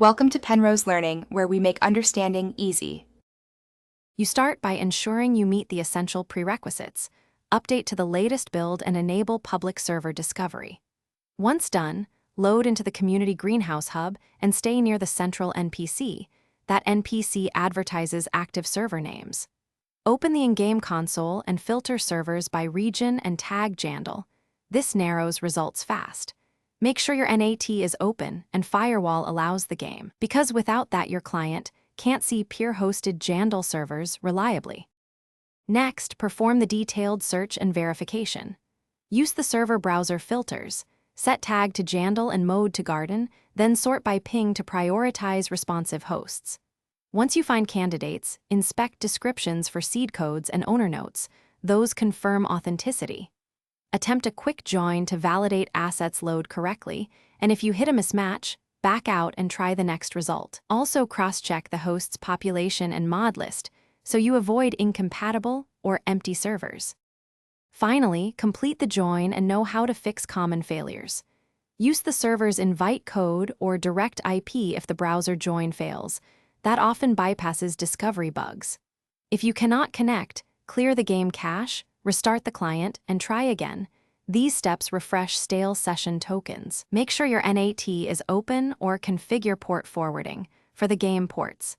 Welcome to Penrose Learning, where we make understanding easy. You start by ensuring you meet the essential prerequisites, update to the latest build, and enable public server discovery. Once done, load into the Community Greenhouse Hub and stay near the central NPC. That NPC advertises active server names. Open the in-game console and filter servers by region and tag Jandel. This narrows results fast. Make sure your NAT is open and firewall allows the game, because without that your client can't see peer-hosted Jandel servers reliably. Next, perform the detailed search and verification. Use the server browser filters, set tag to Jandel and mode to garden, then sort by ping to prioritize responsive hosts. Once you find candidates, inspect descriptions for seed codes and owner notes. Those confirm authenticity. Attempt a quick join to validate assets load correctly, and if you hit a mismatch, back out and try the next result. Also cross-check the host's population and mod list, so you avoid incompatible or empty servers. Finally, complete the join and know how to fix common failures. Use the server's invite code or direct IP if the browser join fails. That often bypasses discovery bugs. If you cannot connect, clear the game cache, restart the client, and try again. These steps refresh stale session tokens. Make sure your NAT is open or configure port forwarding for the game ports.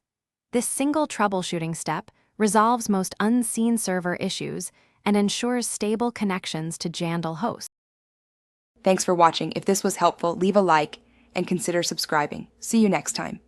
This single troubleshooting step resolves most unseen server issues and ensures stable connections to Jandel hosts. Thanks for watching. If this was helpful, leave a like and consider subscribing. See you next time.